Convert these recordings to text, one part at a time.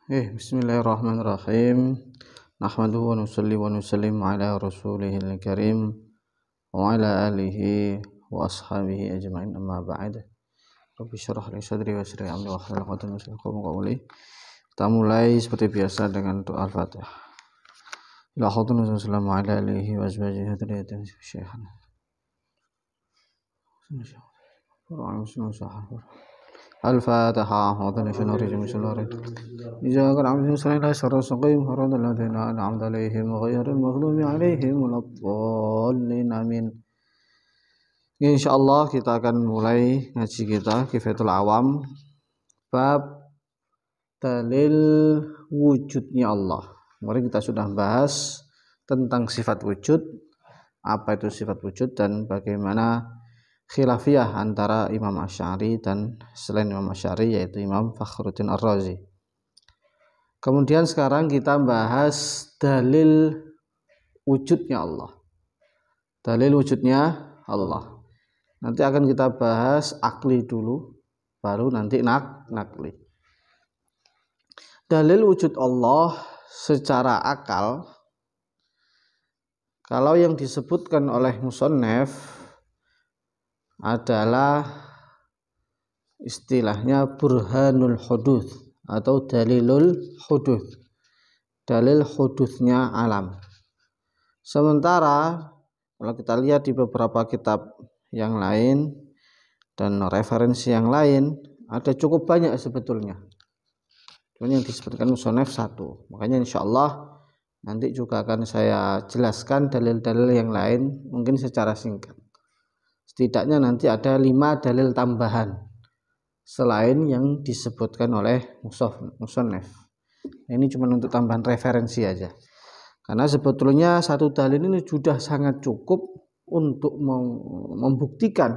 Bismillahirrahmanirrahim. Nahmaduhu wa nusalli wa nusallim ala rasulihil karim wa ala alihi wa ashabihi ajma'in, amma ba'd. Rabbi syrah li sadri wa yassir li amri wahlul 'uqdatam min lisani yafqahu qawli. Kita mulai seperti biasa dengan doa Al-Fatihah. La haula wa la quwwata illa billah ala alihi wa azwajihi dzurriyyatihi syaikhana. Al-Fatihah. Wadana syana rijim syalari Ija qara'am sallallahu alaihi wasallam haradul ladina an'amta alaihim ghairil maghdubi alaihim waladdallin, amin. Insyaallah kita akan mulai ngaji kita Kifayatul Awam bab dalil wujudnya Allah. Kemarin kita sudah bahas tentang sifat wujud, apa itu sifat wujud dan bagaimana khilafiyah antara Imam Asy'ari dan selain Imam Asy'ari, yaitu Imam Fakhruddin Ar-Razi. Kemudian sekarang kita bahas dalil wujudnya Allah. Dalil wujudnya Allah. Nanti akan kita bahas akli dulu, baru nanti nakli. Dalil wujud Allah secara akal, kalau yang disebutkan oleh musannaf adalah istilahnya burhanul huduts atau dalilul huduts, dalil hudutsnya alam. Sementara kalau kita lihat di beberapa kitab yang lain dan referensi yang lain, ada cukup banyak sebetulnya. Cuma yang disebutkan musannaf satu. Makanya insyaallah nanti juga akan saya jelaskan dalil-dalil yang lain mungkin secara singkat. Setidaknya nanti ada 5 dalil tambahan selain yang disebutkan oleh musannaf. Ini cuma untuk tambahan referensi aja. Karena sebetulnya satu dalil ini sudah sangat cukup untuk membuktikan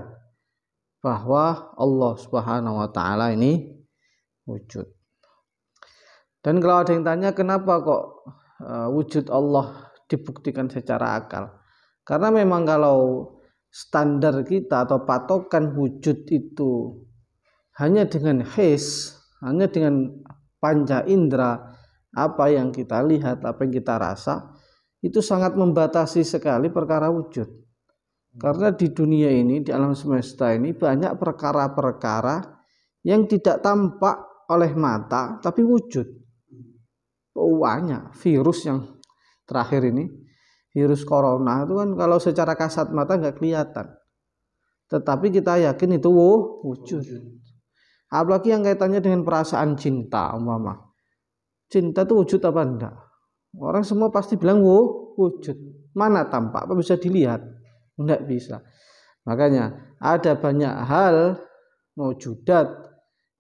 bahwa Allah Subhanahu wa taala ini wujud. Dan kalau ada yang tanya kenapa kok wujud Allah dibuktikan secara akal? Karena memang kalau standar kita atau patokan wujud itu hanya dengan his, hanya dengan panca indera, apa yang kita lihat, apa yang kita rasa, itu sangat membatasi sekali perkara wujud. Karena di dunia ini, di alam semesta ini banyak perkara-perkara yang tidak tampak oleh mata tapi wujud. Banyak virus yang terakhir ini, virus corona itu kan kalau secara kasat mata nggak kelihatan, tetapi kita yakin itu wujud. Apalagi yang kaitannya dengan perasaan cinta, umpama cinta itu wujud apa enggak? Orang semua pasti bilang wujud. Mana tampak? Apa bisa dilihat? Enggak bisa. Makanya ada banyak hal maujudat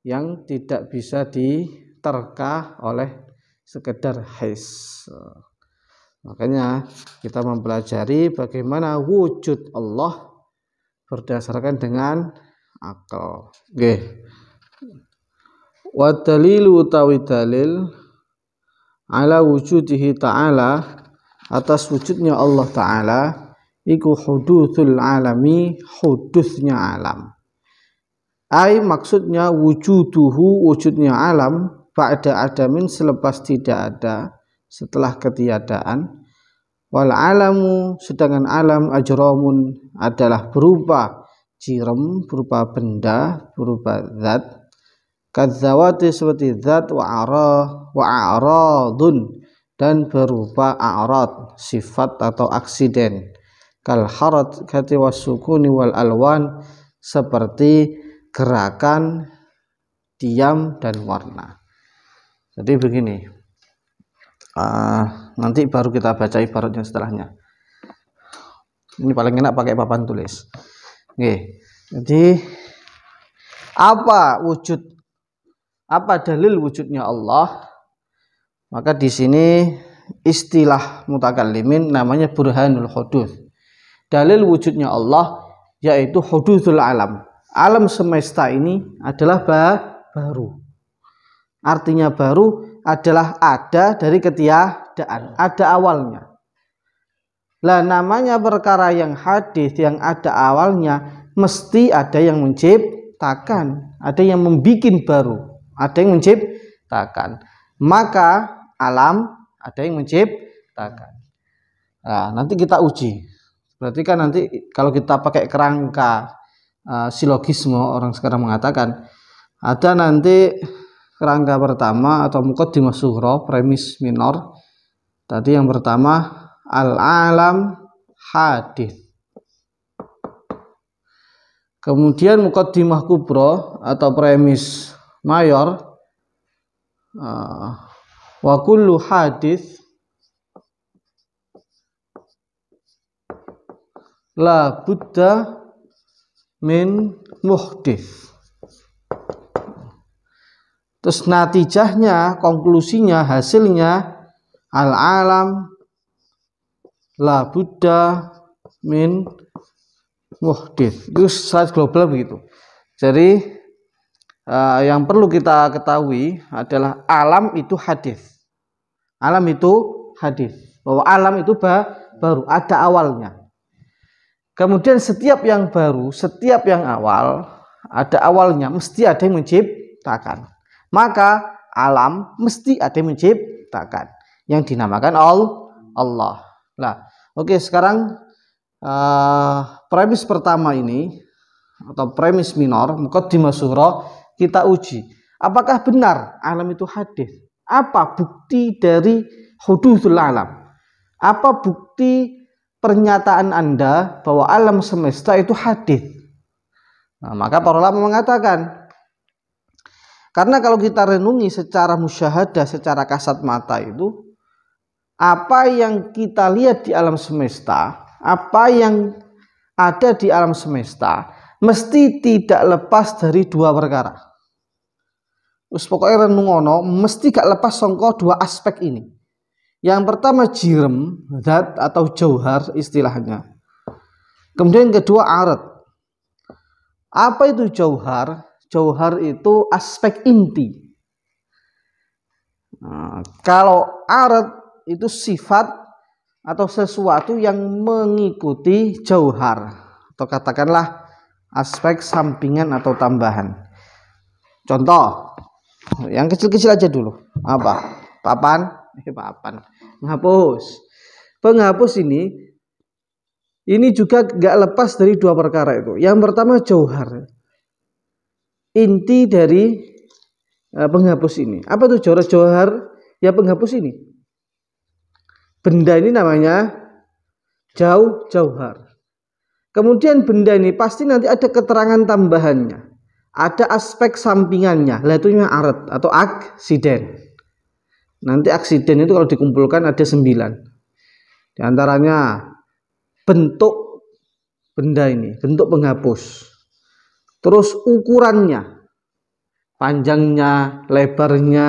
yang tidak bisa diterka oleh sekedar his. Makanya kita mempelajari bagaimana wujud Allah berdasarkan dengan akal. Nggih. Wa dalilu utawi dalil ala wujudihi ta'ala, atas wujudnya Allah Ta'ala, iku hudutsul alami, hudusnya alam. Ai maksudnya wujuduhu, wujudnya alam, ba'da adamin, selepas tidak ada, setelah ketiadaan. Wal alamu, sedangkan alam ajramun adalah berupa jirem, berupa benda, berupa zat. Kadzawati, seperti zat, wa a'radun, dan berupa a'rad, sifat atau aksiden. Kal harakati wasukuni wal alwan, seperti gerakan, diam, dan warna. Jadi begini, nanti baru kita baca ibaratnya setelahnya. Ini paling enak pakai papan tulis. Oke. Jadi apa dalil wujudnya Allah? Maka di sini istilah mutakallimin namanya burhanul huduts. Dalil wujudnya Allah yaitu hudutsul alam. Alam semesta ini adalah baru. Artinya baru adalah ada dari ketiadaan, ada awalnya. Lah namanya perkara yang hadis, yang ada awalnya, mesti ada yang menciptakan, ada yang membikin baru, ada yang menciptakan. maka alam ada yang menciptakan. Nah, nanti kita uji. Berarti kan nanti kalau kita pakai kerangka silogisme, orang sekarang mengatakan ada nanti kerangka pertama atau muqaddimah sughra, premis minor. Tadi yang pertama al-alam hadits. Kemudian muqaddimah kubra atau premis mayor, wa kullu hadits la budda min muhdits. Terus natijahnya, konklusinya, hasilnya al-alam la budda min muhdits. Itu slide global begitu. Jadi yang perlu kita ketahui adalah alam itu hadis. Alam itu hadis. Bahwa alam itu baru, ada awalnya. Kemudian setiap yang baru, setiap yang awal, ada awalnya, mesti ada yang menciptakan. Maka alam mesti ada yang menciptakan, yang dinamakan Allah. Nah, oke, sekarang premis pertama ini atau premis minor, muqaddimah sughra, kita uji. Apakah benar alam itu hadis? Apa bukti dari hudutsul alam? Apa bukti pernyataan Anda bahwa alam semesta itu hadis? Nah, maka para ulama mengatakan, karena kalau kita renungi secara musyahadah, secara kasat mata itu, apa yang kita lihat di alam semesta, apa yang ada di alam semesta, mesti tidak lepas dari dua perkara. Terus pokoknya renungono, mesti gak lepas songko dua aspek ini. Yang pertama jirem, zat atau jauhar istilahnya. Kemudian yang kedua arat. Apa itu jauhar? Jauhar itu aspek inti. Nah, kalau arat itu sifat atau sesuatu yang mengikuti jauhar, atau katakanlah aspek sampingan atau tambahan. Contoh, yang kecil-kecil aja dulu. Apa? Papan. Penghapus. Penghapus ini juga gak lepas dari dua perkara itu. Yang pertama jauhar, inti dari penghapus ini. Apa itu jauhar? Ya penghapus ini. Benda ini namanya jauhar. Kemudian benda ini pasti nanti ada keterangan tambahannya, ada aspek sampingannya. Lah itu namanya arat atau aksiden. Nanti aksiden itu kalau dikumpulkan ada 9. Di antaranya bentuk benda ini, bentuk penghapus. Terus ukurannya, panjangnya, lebarnya,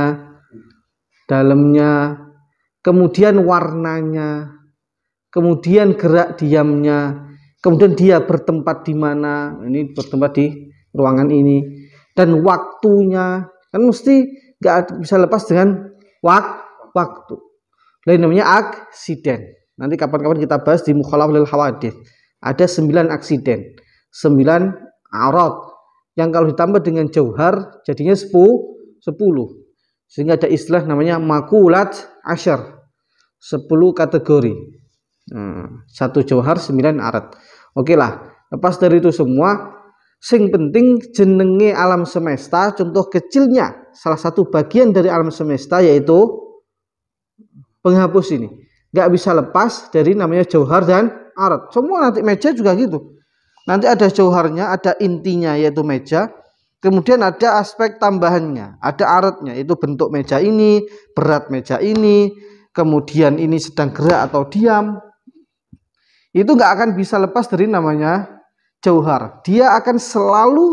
dalamnya, kemudian warnanya, kemudian gerak diamnya, kemudian dia bertempat di mana, ini bertempat di ruangan ini, dan waktunya, kan mesti gak bisa lepas dengan waktu. Lain namanya aksiden. Nanti kapan-kapan kita bahas di mukhalafah lil hawadits. Ada 9 aksiden, 9 arat, yang kalau ditambah dengan jauhar jadinya 10. Sehingga ada istilah namanya makulat asyar, 10 kategori. Satu jauhar 9 arat. Oke lah, lepas dari itu semua, sing penting jenenge alam semesta, contoh kecilnya, salah satu bagian dari alam semesta yaitu penghapus ini. Gak bisa lepas dari namanya jauhar dan arat. Semua nanti meja juga gitu. Nanti ada jauharnya, ada intinya yaitu meja. Kemudian ada aspek tambahannya, ada aratnya, itu bentuk meja ini, berat meja ini, kemudian ini sedang gerak atau diam. Itu gak akan bisa lepas dari namanya jauhar. Dia akan selalu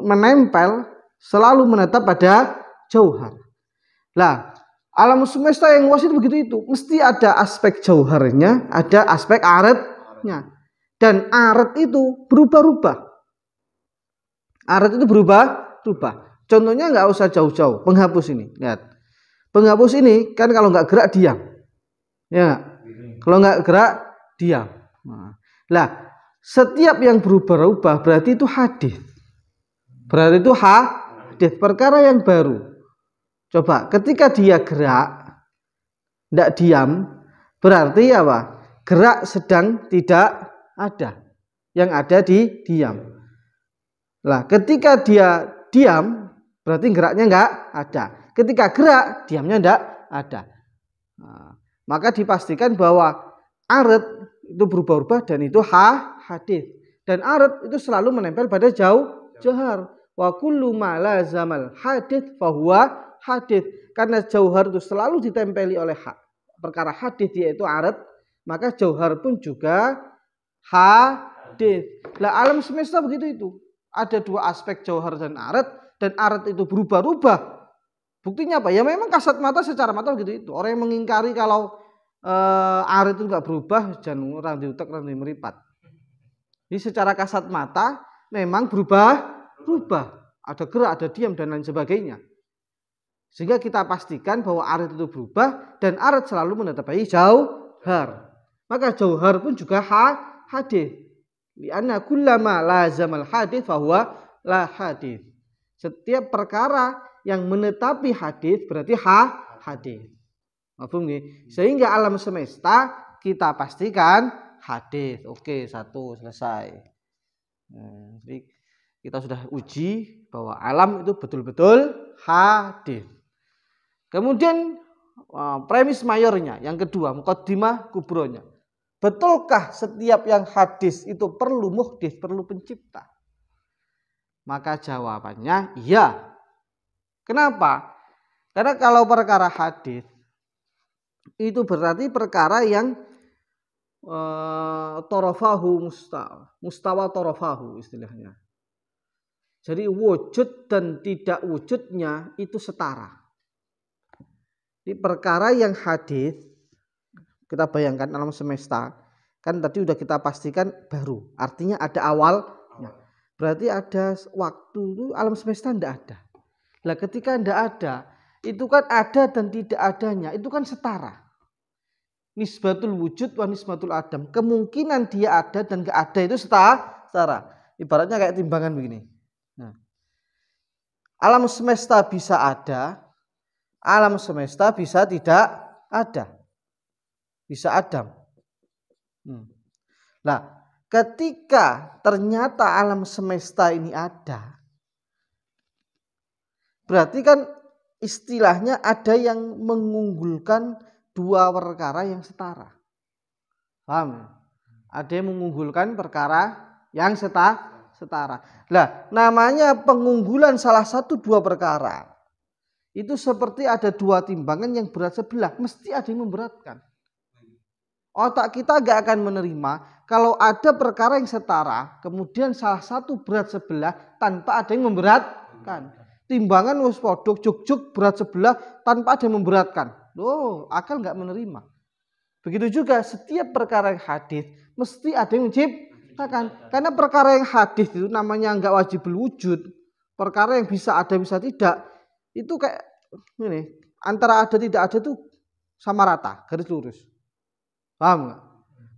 menempel, selalu menetap pada jauhar. Lah, alam semesta yang luas itu begitu itu. Mesti ada aspek jauharnya, ada aspek aratnya. Dan arat itu berubah-ubah. Arat itu berubah-ubah. Contohnya nggak usah jauh-jauh. Penghapus ini, lihat. Penghapus ini kan kalau nggak gerak diam. Ya, kalau nggak gerak diam. Nah, setiap yang berubah-ubah berarti itu hadis. Berarti itu hadis, perkara yang baru. Coba ketika dia gerak, tidak diam, berarti apa? Gerak sedang tidak ada. Yang ada diam. Lah, ketika dia diam, berarti geraknya enggak ada. Ketika gerak, diamnya enggak ada. Nah, maka dipastikan bahwa arid itu berubah-ubah dan itu hadits. Dan arid itu selalu menempel pada jauhar. Wa kullu ma lazamal hadits fahuwa hadits. Karena jauhar itu selalu ditempeli oleh perkara hadits yaitu arid, maka jauhar pun juga hadits. Lah alam semesta begitu itu. Ada dua aspek jauhar dan arid itu berubah-ubah. Buktinya apa? Ya memang kasat mata secara mata begitu itu. Orang yang mengingkari kalau arid itu enggak berubah, jangan orang diutak, orang meripat. Jadi secara kasat mata memang berubah. Ada gerak, ada diam dan lain sebagainya. Sehingga kita pastikan bahwa arid itu berubah dan arid selalu menetapi jauhar. Maka jauhar pun juga hadits. Lianna kullama lazamal hadits fahuwa la hadits. Setiap perkara yang menetapi hadits berarti hadits. Mafhum nggih? Sehingga alam semesta kita pastikan hadits. Oke, satu selesai. Jadi kita sudah uji bahwa alam itu betul-betul hadits. Kemudian premis mayornya, yang kedua, muqaddimah kubronya. Betulkah setiap yang hadis itu perlu muhdits, perlu pencipta? Maka jawabannya iya. Kenapa? Karena kalau perkara hadis itu berarti perkara yang tarafahu mustawa tarafahu istilahnya. Jadi wujud dan tidak wujudnya itu setara. Di perkara yang hadis, kita bayangkan alam semesta, kan tadi udah kita pastikan baru, artinya ada awalnya. Berarti ada waktu itu alam semesta tidak ada. Lah ketika tidak ada, itu kan ada dan tidak adanya, itu kan setara. Nisbatul wujud wa nisbatul adam. Kemungkinan dia ada dan gak ada itu setara. Ibaratnya kayak timbangan begini. Nah, alam semesta bisa ada, alam semesta bisa tidak ada. Bisa adam. Nah, ketika ternyata alam semesta ini ada, berarti kan istilahnya ada yang mengunggulkan dua perkara yang setara. Paham? Ada yang mengunggulkan perkara yang setara. Nah, namanya pengunggulan salah satu dua perkara. Itu seperti ada dua timbangan yang berat sebelah. Mesti ada yang memberatkan. Otak kita gak akan menerima kalau ada perkara yang setara, kemudian salah satu berat sebelah tanpa ada yang memberatkan. Timbangan wis padha juk berat sebelah tanpa ada yang memberatkan. Loh, akal gak menerima. Begitu juga setiap perkara yang hadis mesti ada yang menciptakan. Karena perkara yang hadis itu namanya gak wajib wujud. Perkara yang bisa ada bisa tidak. Itu kayak ini, antara ada tidak ada itu sama rata, garis lurus. Paham gak?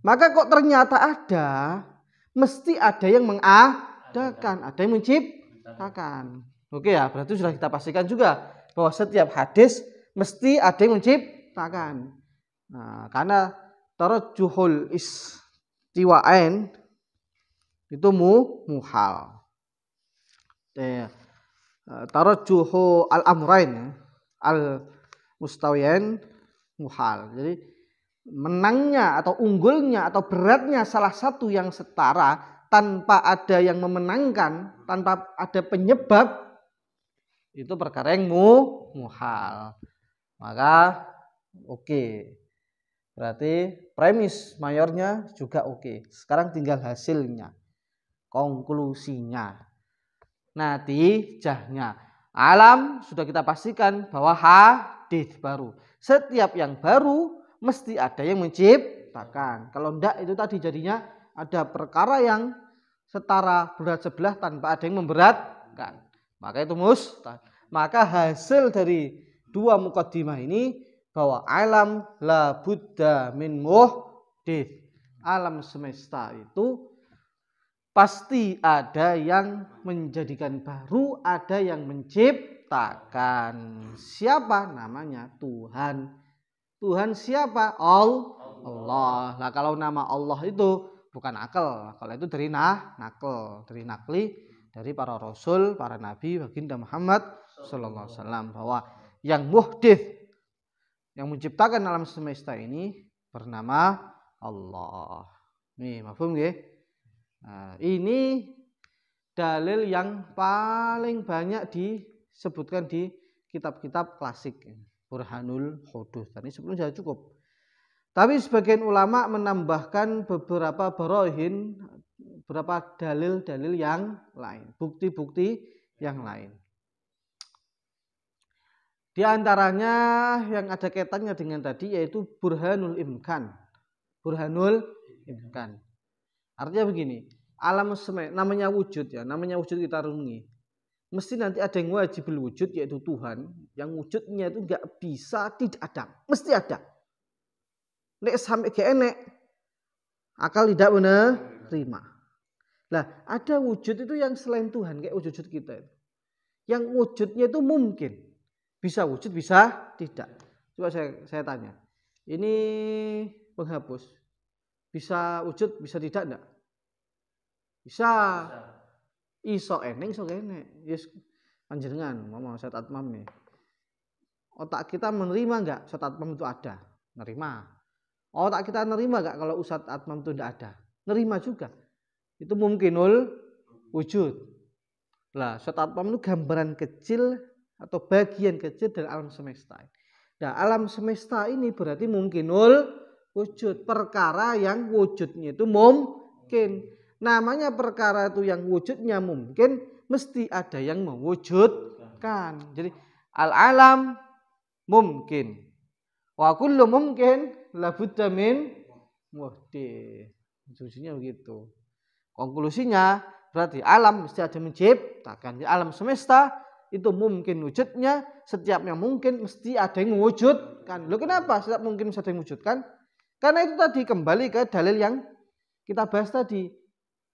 Maka kok ternyata ada, mesti ada yang mengadakan, ada yang menciptakan. Oke ya, berarti sudah kita pastikan juga bahwa setiap hadis mesti ada yang menciptakan. Nah, karena tarajjuhul istiwa'ain itu muhal. Tarajjuhu al-amrain al-mustawiyain muhal. Jadi menangnya atau unggulnya atau beratnya salah satu yang setara tanpa ada yang memenangkan, tanpa ada penyebab, itu perkara yang muhal. Maka oke. Berarti premis mayornya juga oke. Sekarang tinggal hasilnya, konklusinya, natijahnya. Alam sudah kita pastikan bahwa hadis baru. Setiap yang baru mesti ada yang menciptakan. Kalau enggak itu tadi jadinya ada perkara yang setara berat sebelah tanpa ada yang memberatkan. Maka itu mustahil. Maka hasil dari dua muqaddimah ini bahwa alam la budda min muhdits. Alam semesta itu pasti ada yang menjadikan baru, ada yang menciptakan. menciptakan. Siapa? Namanya Tuhan. Tuhan siapa? Allah. Nah, kalau nama Allah itu bukan akal. Kalau itu dari nakal, dari nakli, dari para rasul, para nabi, baginda Muhammad sallallahu alaihi wasallam, bahwa yang muhdits, yang menciptakan alam semesta ini bernama Allah. Nih, mafhum nggih? Nah, ini dalil yang paling banyak disebutkan di kitab-kitab klasik, Burhanul Huduts. Tadi sebelumnya sudah cukup. Tapi sebagian ulama menambahkan beberapa barahin, beberapa dalil-dalil yang lain, bukti-bukti yang lain. Di antaranya yang ada kaitannya dengan tadi yaitu Burhanul Imkan. Burhanul Imkan. Artinya begini, alam semesta namanya wujud ya, namanya wujud kita renungi. Mesti nanti ada yang wajibul wujud yaitu Tuhan, yang wujudnya itu enggak bisa tidak ada, mesti ada. Nek sampai gak enek, akal tidak menerima. Lah, ada wujud itu yang selain Tuhan, kayak wujud kita itu. Yang wujudnya itu mungkin. Bisa wujud, bisa tidak. Coba saya tanya. Ini penghapus. Bisa wujud, bisa tidak enggak? Bisa. Iso eneng, iso enek. Yes, panjenengan, ngomong Ustaz Atmam nih. Otak kita menerima enggak Ustaz Atmam itu ada? Nerima. Otak kita nerima gak kalau Ustadz Atmam itu tidak ada? Nerima juga. Itu mungkinul wujud. Lah, Ustadz Atmam itu gambaran kecil atau bagian kecil dari alam semesta. Nah, alam semesta ini berarti mungkinul wujud. Perkara yang wujudnya itu mungkin. Namanya perkara itu yang wujudnya mungkin, mesti ada yang mewujudkan. Jadi, al-alam mungkin. Wa kullu mungkin labudda min muhdits. Konklusinya begitu. Konklusinya berarti alam mesti ada menciptakan. Di alam semesta itu mungkin wujudnya, setiap yang mungkin mesti ada yang mewujudkan. Loh, kenapa setiap mungkin mesti ada yang mewujudkan? Karena itu tadi kembali ke dalil yang kita bahas tadi.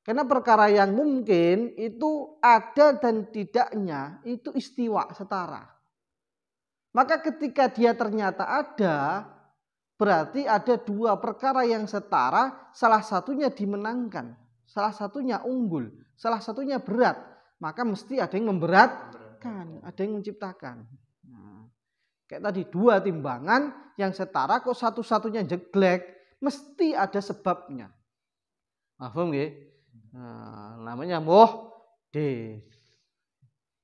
Karena perkara yang mungkin itu ada dan tidaknya itu istiwa, setara. Maka ketika dia ternyata ada, berarti ada dua perkara yang setara, salah satunya dimenangkan, salah satunya unggul, salah satunya berat. Maka mesti ada yang memberatkan, ada yang menciptakan. Nah, kayak tadi dua timbangan yang setara kok satu-satunya jelek, mesti ada sebabnya. Paham nggih? Nah, namanya muhdits.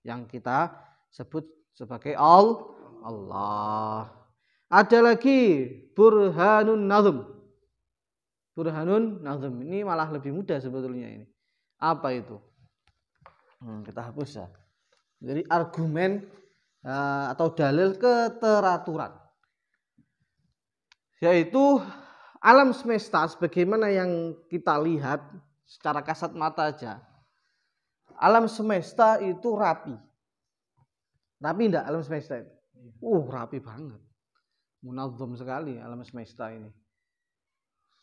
Yang kita sebut sebagai Allah. Ada lagi Burhanun Nazm. Burhanun Nazm ini malah lebih mudah sebetulnya ini. Apa itu? Kita hapus ya. Jadi argumen atau dalil keteraturan. Yaitu alam semesta sebagaimana yang kita lihat secara kasat mata aja. Alam semesta itu rapi. Rapi enggak alam semesta itu? Rapi banget. Munazzam sekali alam semesta ini.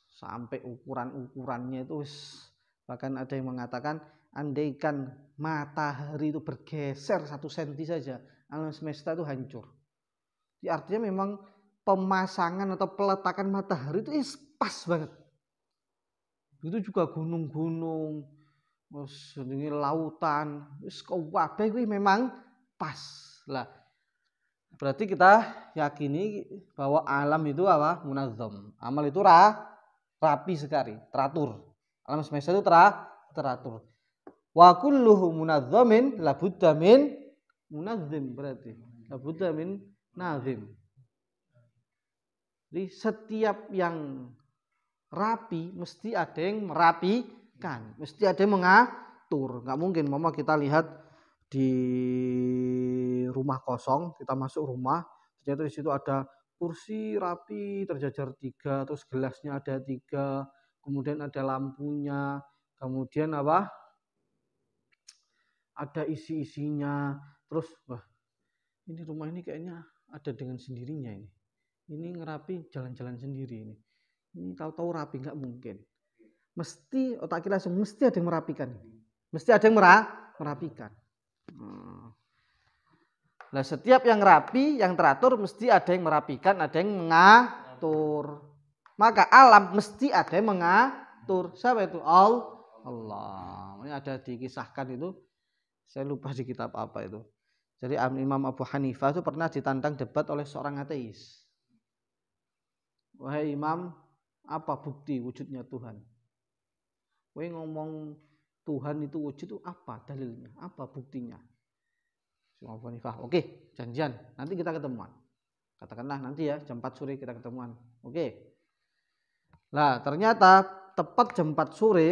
Sampai ukuran-ukurannya itu bahkan ada yang mengatakan andaikan matahari itu bergeser 1 senti saja, alam semesta itu hancur. Jadi artinya memang pemasangan atau peletakan matahari itu pas banget. Itu juga gunung-gunung, lautan, kabeh kuwi memang pas. Lah, berarti kita yakini bahwa alam itu apa? Munazzam. Amal itu rapi sekali, teratur. Alam semesta itu teratur. Wa kulluhu munazzamin labudda min munazzim, berarti labudda min nazim. Jadi setiap yang rapi mesti ada yang merapikan, mesti ada yang mengatur. Nggak mungkin mama kita lihat di rumah kosong, kita masuk rumah, ternyata di situ ada kursi rapi terjajar 3, terus gelasnya ada 3, kemudian ada lampunya, kemudian apa? Ada isi-isinya, terus wah, ini rumah ini kayaknya ada dengan sendirinya ini. Ini ngerapi jalan-jalan sendiri ini. Ini tahu-tahu rapi, nggak mungkin. Mesti otak kita langsung mesti ada yang merapikan. Mesti ada yang merapikan. Nah, setiap yang rapi, yang teratur mesti ada yang merapikan, ada yang mengatur. Maka alam mesti ada yang mengatur. Siapa itu? Allah. Ini ada dikisahkan itu. Saya lupa di kitab apa itu. Jadi Imam Abu Hanifah itu pernah ditantang debat oleh seorang ateis. Wahai Imam, apa bukti wujudnya Tuhan? Wahai ngomong Tuhan itu wujud itu apa dalilnya? Apa buktinya? Imam Abu Hanifah, oke, janjian, nanti kita ketemuan. Katakanlah nanti ya jam 4 sore kita ketemuan. Oke. Nah, ternyata tepat jam 4 sore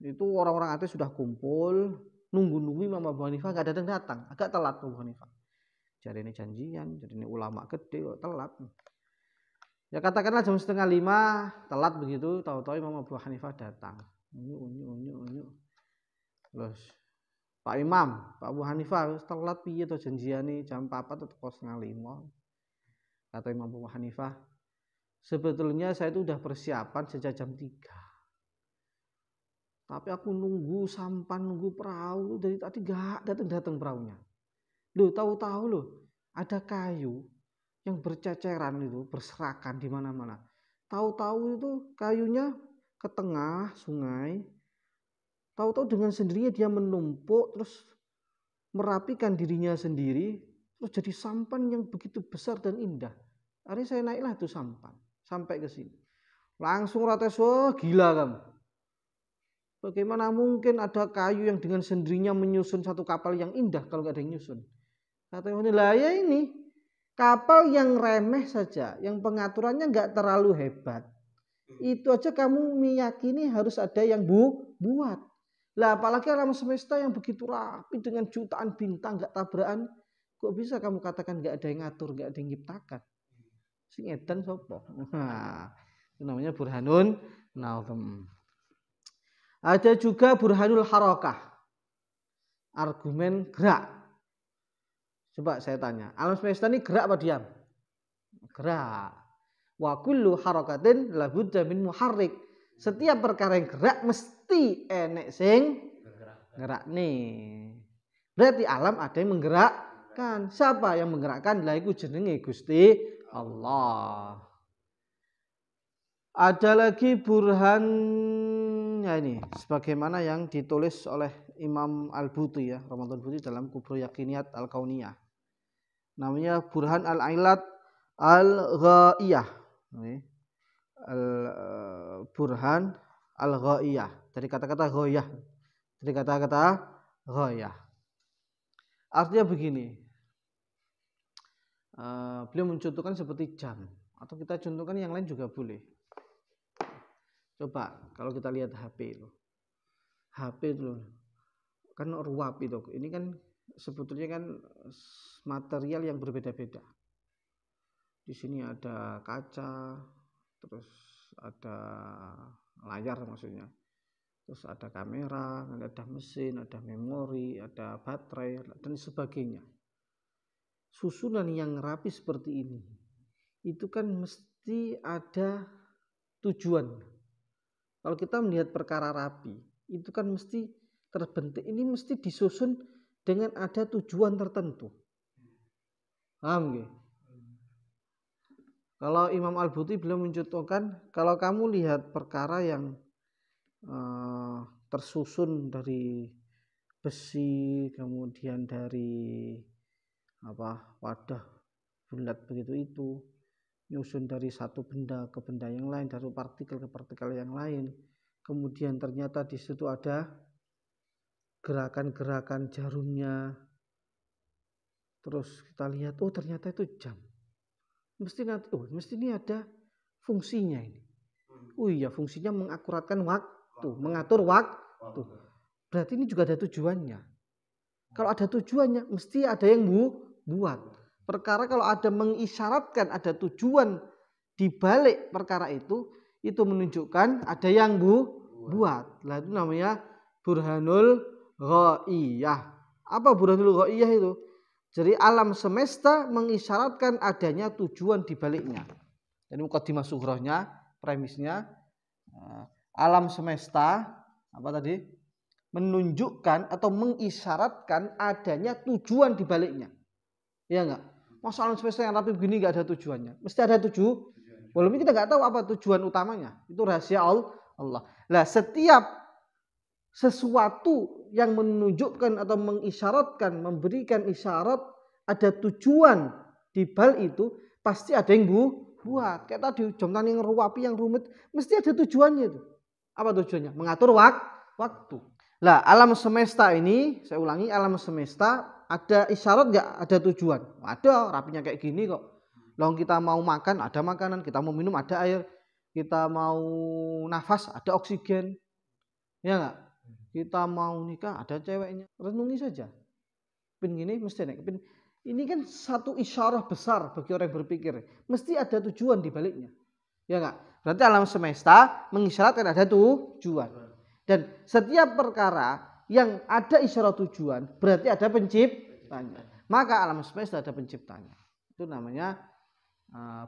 itu orang-orang ateis sudah kumpul, nunggu-nunggu Imam Abu Hanifah gak datang-datang, agak telat Abu Hanifah. Jadi ini janjian, jadi ini ulama gede kok telat. Ya katakanlah jam 4:30 telat begitu, tahu-tahu Imam Abu Hanifah datang. Unyu. Terus Pak Imam, Pak Abu Hanifah telat piye to janjiane jam 4 atau 4:30. Kata Imam Abu Hanifah, sebetulnya saya itu udah persiapan sejak jam 3. Tapi aku nunggu sampan, nunggu perahu dari tadi gak datang perahunya. Loh, tahu-tahu loh, ada kayu yang berceceran itu, berserakan di mana-mana. Tahu-tahu itu kayunya ke tengah sungai. Tahu-tahu dengan sendirinya dia menumpuk, terus merapikan dirinya sendiri, terus jadi sampan yang begitu besar dan indah. Hari saya naiklah itu sampan, sampai ke sini. Langsung rates, wah gila kamu. Bagaimana mungkin ada kayu yang dengan sendirinya menyusun satu kapal yang indah kalau nggak ada yang nyusun? Kata Yohani, lah ya ini kapal yang remeh saja, yang pengaturannya nggak terlalu hebat. Itu aja kamu meyakini harus ada yang buat. Lah apalagi alam semesta yang begitu rapi dengan jutaan bintang gak tabrakan, kok bisa kamu katakan gak ada yang ngatur, gak ada yang nyiptakan? Sing edan sapa? Nah, itu namanya burhanun nazm. Ada juga burhanul harakah. Argumen gerak. Coba saya tanya, alam semesta ini gerak apa diam? Gerak. Wa kullu harakatin labudda min muharrik. Setiap perkara yang gerak mesti enek sing gerak nih. Berarti alam ada yang menggerakkan. Siapa yang menggerakkan? Lah iku jenenge Gusti Allah. Ada lagi burhannya ini sebagaimana yang ditulis oleh Imam Al-Buti ya, Ramadan Buti dalam Kubro Yakiniyat Al-Kauniyah. Namanya Burhan Al-Ailat Al-Ghaiyah. Burhan Al-Ghaiyah dari kata-kata ghaiyah. Dari kata-kata ghaiyah. Artinya begini. Beliau mencontohkan seperti jam, atau kita contohkan yang lain juga boleh. Coba kalau kita lihat HP itu. HP itu kan ruwap itu. Ini kan sebetulnya kan material yang berbeda-beda. Di sini ada kaca, terus ada layar maksudnya, terus ada kamera, ada mesin, ada memori, ada baterai dan sebagainya. Susunan yang rapi seperti ini itu kan mesti ada tujuan. Kalau kita melihat perkara rapi itu kan mesti terbentuk, ini mesti disusun dengan ada tujuan tertentu. Paham nggih? Kalau Imam Al-Buti beliau mencontohkan, kalau kamu lihat perkara yang tersusun dari besi, kemudian dari wadah bulat begitu itu, nyusun dari satu benda ke benda yang lain, dari partikel ke partikel yang lain, kemudian ternyata di situ ada gerakan-gerakan jarumnya, terus kita lihat, oh ternyata itu jam. Mesti ini ada fungsinya ini. Oh iya, fungsinya mengakuratkan waktu, mengatur waktu. Berarti ini juga ada tujuannya. Kalau ada tujuannya, mesti ada yang buat. Perkara kalau ada mengisyaratkan ada tujuan di balik perkara itu menunjukkan ada yang buat. Lah itu namanya burhanul ghaiyah. Apa burhanul ghaiyah itu? Jadi alam semesta mengisyaratkan adanya tujuan di baliknya. Jadi mukadimah sughrohnya, premisnya, alam semesta menunjukkan atau mengisyaratkan adanya tujuan di baliknya. Iya enggak? Masa alam semesta yang rapi begini enggak ada tujuannya? Mesti ada walaupun kita enggak tahu apa tujuan utamanya. Itu rahasia Allah. Nah, setiap sesuatu yang menunjukkan atau mengisyaratkan, memberikan isyarat ada tujuan di balik itu, pasti ada yang buat. Kayak tadi jam tangan yang ruwapi, yang rumit, mesti ada tujuannya itu. Apa tujuannya? Mengatur waktu. Lah, alam semesta ini, saya ulangi, alam semesta ada isyarat nggak? Ada tujuan? Ada, rapinya kayak gini kok. Lalu kita mau makan, ada makanan. Kita mau minum, ada air. Kita mau nafas, ada oksigen. Ya nggak? Kita mau nikah, ada ceweknya. Renungi saja. Pin gini mesti naik. Pin ini kan satu isyarah besar bagi orang yang berpikir. Mesti ada tujuan di baliknya. Ya nggak? Berarti alam semesta mengisyaratkan ada tujuan. Dan setiap perkara yang ada isyarat tujuan berarti ada penciptanya. Maka alam semesta ada penciptanya. Itu namanya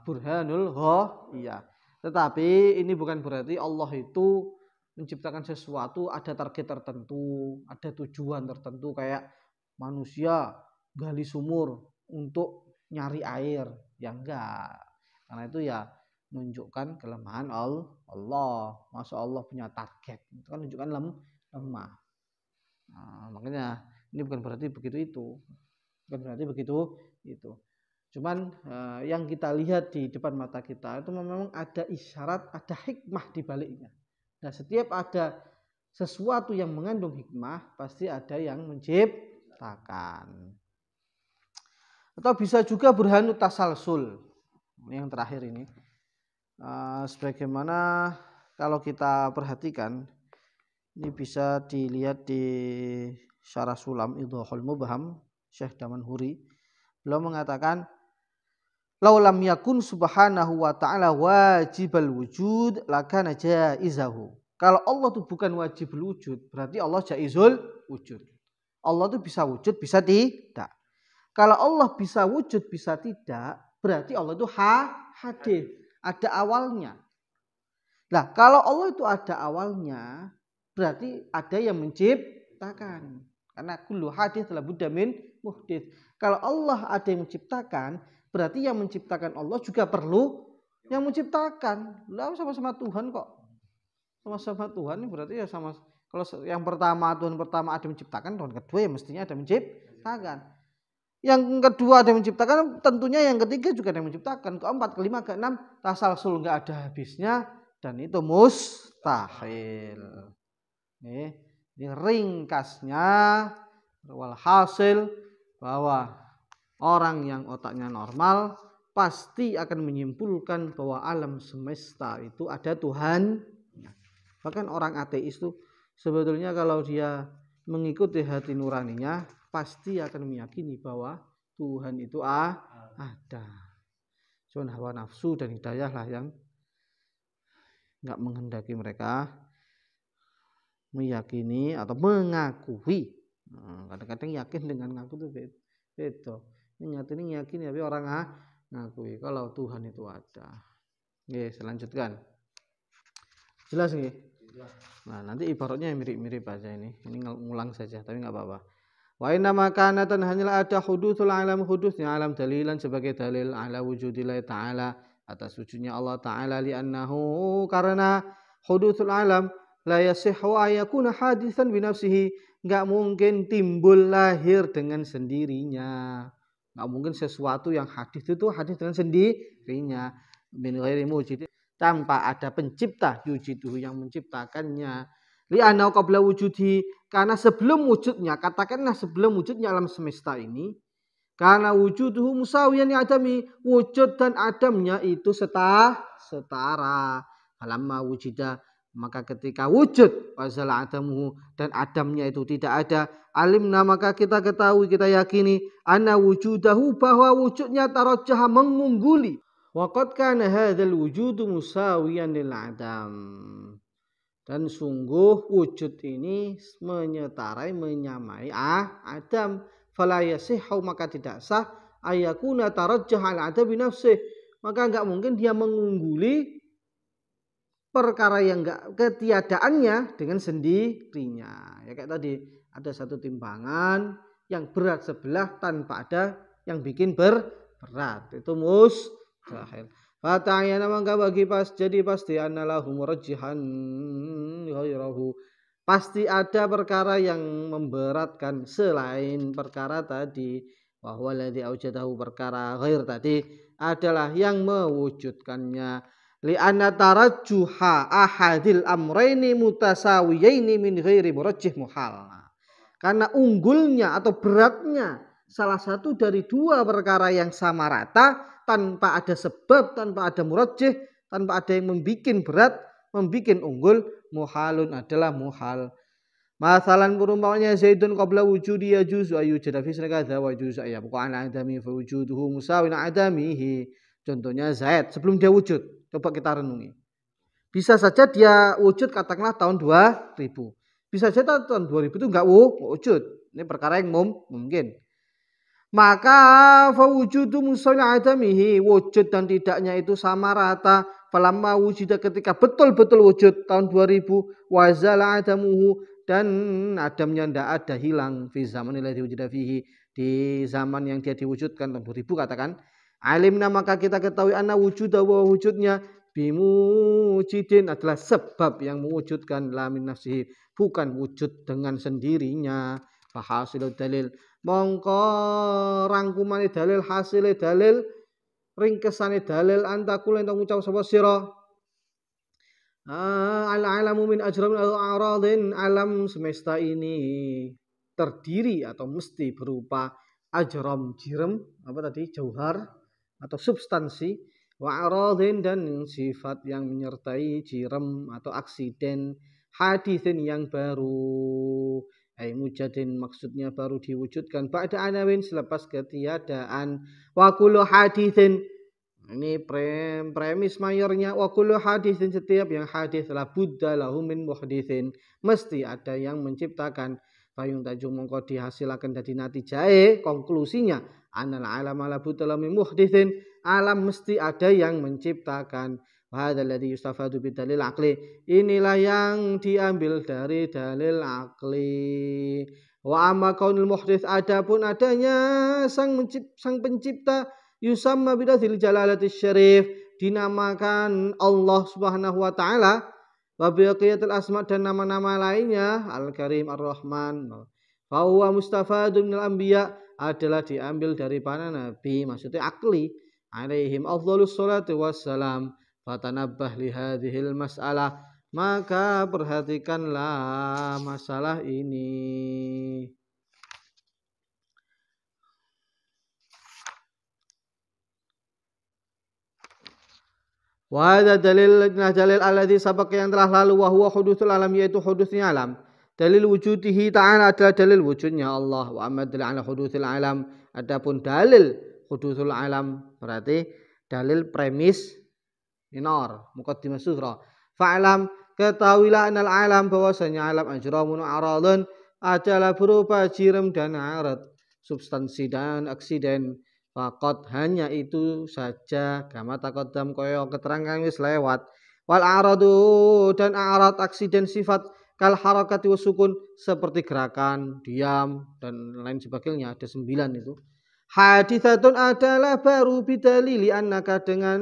burhanul ghaiyah. Tetapi ini bukan berarti Allah itu menciptakan sesuatu ada target tertentu, ada tujuan tertentu kayak manusia gali sumur untuk nyari air. Ya enggak. Karena itu ya menunjukkan kelemahan Allah. Masa Allah punya target. Itu kan menunjukkan lemah. Nah, makanya ini bukan berarti begitu itu. Bukan berarti begitu itu. Cuman yang kita lihat di depan mata kita itu memang ada isyarat, ada hikmah di baliknya. Nah, setiap ada sesuatu yang mengandung hikmah, pasti ada yang menciptakan. Atau bisa juga burhanut tasalsul. Yang terakhir ini. Sebagaimana kalau kita perhatikan, ini bisa dilihat di Syarah Sulam Idhahul Mubham, Syekh Damanhuri. Beliau mengatakan, laulam yakun subhanahu wa ta'ala wajibal wujud lakana jaizahu. Kalau Allah itu bukan wajibul wujud, berarti Allah jaizul wujud. Allah itu bisa wujud, bisa tidak. Kalau Allah bisa wujud, bisa tidak, berarti Allah itu hadir. Ada awalnya. Nah, kalau Allah itu ada awalnya, berarti ada yang menciptakan. Karena kullu hadits la budda min muhdits. Kalau Allah ada yang menciptakan, berarti yang menciptakan Allah juga perlu yang menciptakan. Lah sama-sama Tuhan kok. Sama-sama Tuhan berarti ya sama. Kalau yang pertama Tuhan pertama ada menciptakan, Tuhan kedua ya mestinya ada menciptakan. Yang kedua ada menciptakan, tentunya yang ketiga juga ada menciptakan. Keempat, kelima, keenam, tasalsul enggak ada habisnya dan itu mustahil. Ini ringkasnya walhasil bahwa orang yang otaknya normal pasti akan menyimpulkan bahwa alam semesta itu ada Tuhan. Bahkan orang ateis itu sebetulnya kalau dia mengikuti hati nuraninya pasti akan meyakini bahwa Tuhan itu ada. Cuma hawa nafsu dan hidayah lah yang nggak menghendaki mereka meyakini atau mengakui. Kadang-kadang yakin dengan ngaku itu beda. Ini yakin tapi orang ngakui kalau Tuhan itu ada. Oke, selanjutkan. Jelas nih. Nah, nanti ibaratnya mirip-mirip aja ini. Ini ngulang saja, tapi nggak apa-apa. Wa inna ma kanatan hanyalah ada hudutsul alam, hudusnya alam dalilan sebagai dalil ala wujudillah ta'ala, atas wujudnya Allah Ta'ala, li'annahu karena hudutsul alam la yasihhu ayakuna hadisan binafsihi, nggak mungkin timbul lahir dengan sendirinya. Nggak mungkin sesuatu yang hadis itu hadis dengan sendirinya. Min ghairi mujid, tanpa ada pencipta yujiduhu yang menciptakannya. Li'annahu qabla wujudi, karena sebelum wujudnya, katakanlah sebelum wujudnya alam semesta ini, karena wujuduhu musawiyan adami, wujud dan adamnya itu setara. Falamma wujida, maka ketika wujud wazala adamuhu, dan adamnya itu tidak ada, alimna, maka kita ketahui, kita yakini, anna wujudahu, bahwa wujudnya tarajjaha, mengungguli. Waqad kana hadzal wujudu musawiyan lil adam, dan sungguh wujud ini menyetarai, menyamai Adam. Fala yasihhu, maka tidak sah, ayakuna tarajjah ala adam binafsih, maka enggak mungkin dia mengungguli perkara yang enggak ketiadaannya dengan sendirinya. Ya kayak tadi ada satu timbangan yang berat sebelah tanpa ada yang bikin berat. Itu mustahil. Fata'ayana mangka bagi jadi pasti annalahu murajjihan ghairahu. Pasti ada perkara yang memberatkan selain perkara tadi. Wa huwa alladzi aujadahu, perkara ghair tadi adalah yang mewujudkannya. Li'anna tarajjuha ahadil amraini mutasawiyaini min ghairi murajjih muhal. Karena unggulnya atau beratnya salah satu dari dua perkara yang sama rata tanpa ada sebab, tanpa ada murajjih, tanpa ada yang membikin berat, membikin unggul, muhalun adalah muhal. Masalan perumpamannya Zaidun qabla wujudi yajuzu ayyujada fi kadza wa yajuzu ayyabqa an adami fa wujuduhu musawin adamihi. Contohnya Zaid sebelum dia wujud. Coba kita renungi. Bisa saja dia wujud katakanlah tahun 2000. Bisa saja tahun 2000 itu enggak wujud. Ini perkara yang mungkin. Maka fawujudu musawin adamihi, wujud dan tidaknya itu sama rata. Falamma wujida, ketika betul-betul wujud tahun 2000, wazala adamuhu, dan adamnya tidak ada, hilang, fi zaman alladzi wujida fihi, di zaman yang dia diwujudkan tahun 2000 katakan. Alimna, maka kita ketahui anna wujuda wa wujudnya bimujidin adalah sebab yang mewujudkan, la min nafsihi, bukan wujud dengan sendirinya. Fahasilul dalil, mongko rangkumane dalil, hasile dalil, ringkesane dalil, antakul ento ngucap sapa sira al-alamu min ajramin a'radin, alam semesta ini terdiri atau mesti berupa ajram, jirem, apa tadi, jauhar atau substansi, wa a'radin, dan sifat yang menyertai jirem atau aksiden, hadithin yang baru, ay mujadin, maksudnya baru diwujudkan, ba'da anawin, selepas ketiadaan, wa kullu hadithin, ini premis mayornya, wa kullu hadithin, setiap yang hadith, la budda lahu min muhdithin, mesti ada yang menciptakan. Fayung tajung mongko dihasilkan dari natijae, konklusinya, anal alam la budda lahu min muhdithin, alam mesti ada yang menciptakan. Wahada alladhi yustafadu bidalil aqli, inilah yang diambil dari dalil aqli. Wa amma kaunul muhdits, adapun adanya sang pencipta, yusamma bidadzil jalalatis syarif, dinamakan Allah Subhanahu wa taala, wa biqiyatul asma, dan nama-nama lainnya, Al-Karim, Ar-Rahman. Fa huwa mustafadun minal anbiya, adalah diambil dari para nabi, maksudnya akli, alaihim afdhalus salatu wassalam. Fatanabbah lihadhil mas'alah, maka perhatikanlah masalah ini. Wa hadza dalil alladzi sabaq, yang telah lalu, wa huwa hudutsul alam, yaitu hudusnya alam. Dalil wujudihi ta'ala adalah dalil wujudnya Allah. Wa amma dalil ala hudutsil alam, adapun dalil hudutsul alam berarti dalil premis minor, muqaddimah sughra. Fa'lam, ketahuilah anal alam, bahwasanya alam ajramun aradun adalah berupa jirem dan arad, substansi dan aksiden. Faqat, hanya itu saja, kama taqaddam, koyo keterangan wis lewat. Wal aradu, dan arad, aksiden, sifat, kal harakati wasukun, seperti gerakan, diam, dan lain sebagainya, ada 9 itu. Haditsatun adalah baru bidalili annaka, dengan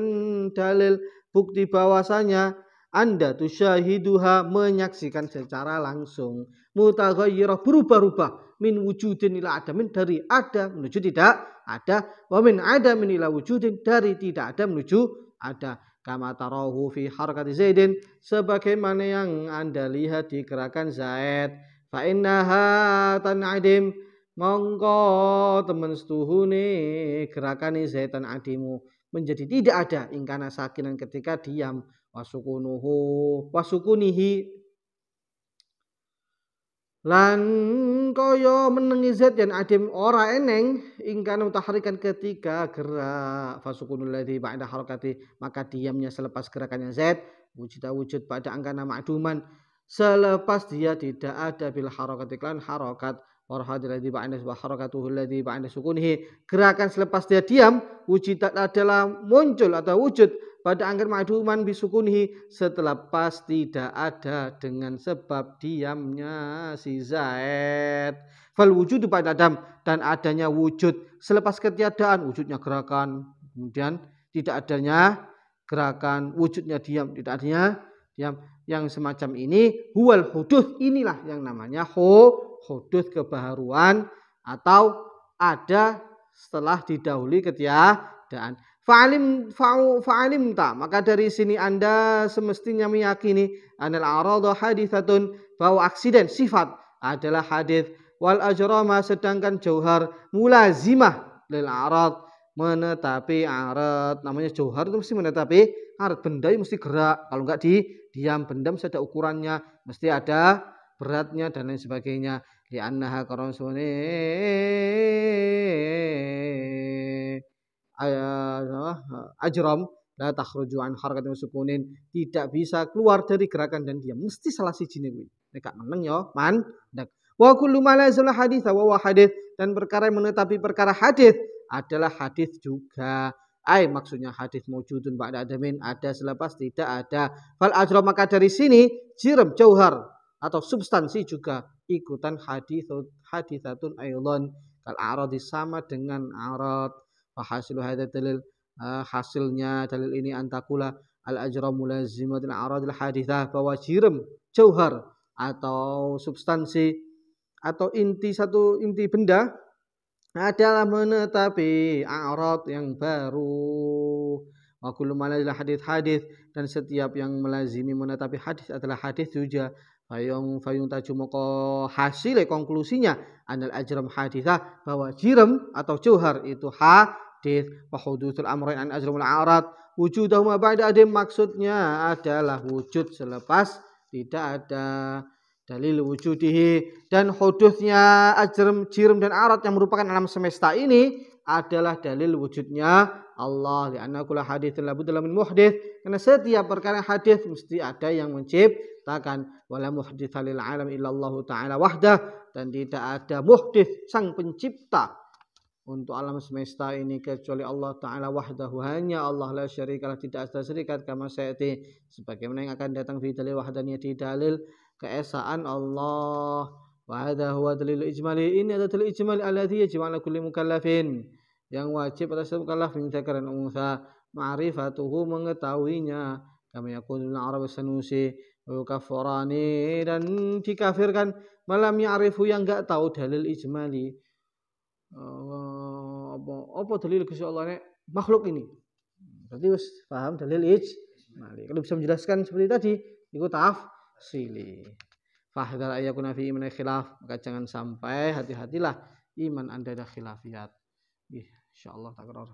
dalil bukti bahwasanya Anda tusyahiduha, menyaksikan secara langsung, mutaghayyirah, berubah-ubah, min wujudin ila adamin, dari ada menuju tidak ada, wa min adamin ila wujudin, dari tidak ada menuju ada, kama tarahu fi harakati Zaidin, sebagaimana yang Anda lihat di gerakan Zaid. Fa innaha tan'adim, mongko temen setuhune gerakan Zaitan adimu, menjadi tidak ada, ingkana sakinan, ketika diam, wasukunihi, lan kaya menengi zat yang adim ora eneng, ingkana mutaharikan, ketika gerak, fasukunul ladzi ba'da harakati, maka diamnya selepas gerakannya zat, wujud pada angkana ma'duman, selepas dia tidak ada, bil harakati, klan harakat, warhadil ladzi ba'da harakatuhul ladzi ba'da sukunihi, gerakan selepas dia diam, wujudat adalah muncul atau wujud pada angker ma'duman bisukunihi setelah pas tidak ada dengan sebab diamnya si Zaid. Fal wujudu pada Adam dan adanya wujud selepas ketiadaan, wujudnya gerakan, kemudian tidak adanya gerakan, wujudnya diam, tidak adanya diam. Yang semacam ini huwal huduth, inilah yang namanya huduth, kebaharuan atau ada setelah didahului ketiadaan. Fa'alim tak, maka dari sini Anda semestinya meyakini anal arada haditsatun, bahwa aksiden sifat adalah hadits, wal ajrama sedangkan jauhar mulazimah lil arad, menetapi arad. Namanya jauhar itu mesti menetapi arad, benda itu mesti gerak, kalau enggak diam. Benda mesti ada ukurannya, mesti ada beratnya dan lain sebagainya. Li'annaha karonsuni ajram la takhruju an harakatin sukunin, tidak bisa keluar dari gerakan dan diam, mesti salah siji kuwi. Nek meneng ya mandek. Wa kullu ma la yazal hadits wa hadits, dan perkara yang menetapi perkara hadits adalah hadits juga. Maksudnya hadits mawjudun ba'da adamin, ada selepas tidak ada. Fal ajram, maka dari sini jiram jauhar atau substansi juga ikutan haditsatun aidon kal arad, sama dengan arad. Fahasilu hadza dalil, hasilnya dalil ini antakula al ajram mulazimatul aradil haditsah, bahwa jiram jauhar atau substansi atau inti benda adalah menetapi arad yang baru. Wa kullu ma la hadits, dan setiap yang melazimi menetapi hadis adalah hadis juga. Fayung tajumoko, hasil konklusinya anal ajram haditsah, bahwa jiram atau jauhar itu hadis. Wa hudutsul amrain an ajramul arad wujudahuma ba'da adim, maksudnya adalah wujud selepas tidak ada. Dalil wujudihi, dan hudusnya ajram, jirim dan arad yang merupakan alam semesta ini adalah dalil wujudnya Allah. Li'anna kulla haditsin labudda min muhdits, karena setiap perkara hadis mesti ada yang menciptakan. Wala muhditsa lil alam illallah ta'ala wahdah, dan tidak ada muhdits, sang pencipta untuk alam semesta ini kecuali Allah Ta'ala wahdahu, hanya Allah, la syarikalah, tidak ada syarikat, kama sayati, sebagaimana yang akan datang fi dalil wahdaniyati, dalil keesaan Allah. Wa hadha huwa dalil ijmali, ini adalah dalil ijmali alladhi yajibu ala kulli mukallafin, yang wajib atas mukallaf min dzakar dan unsa ma'rifatuhu, mengetahuinya, kama yaqulul arab sanusi wa kaffarani, dan dikafirkan malam ya'rifu, yang enggak tahu dalil ijmali. Apa dalil Gusti Allah nek makhluk ini? Berarti wis paham dalil ijmali. Kalau bisa menjelaskan seperti tadi, itu tafsili. Fahdar ayakuna fi iman khilaf, maka jangan sampai, hati-hatilah iman Anda ada khilafiyat. Insyaallah takrar.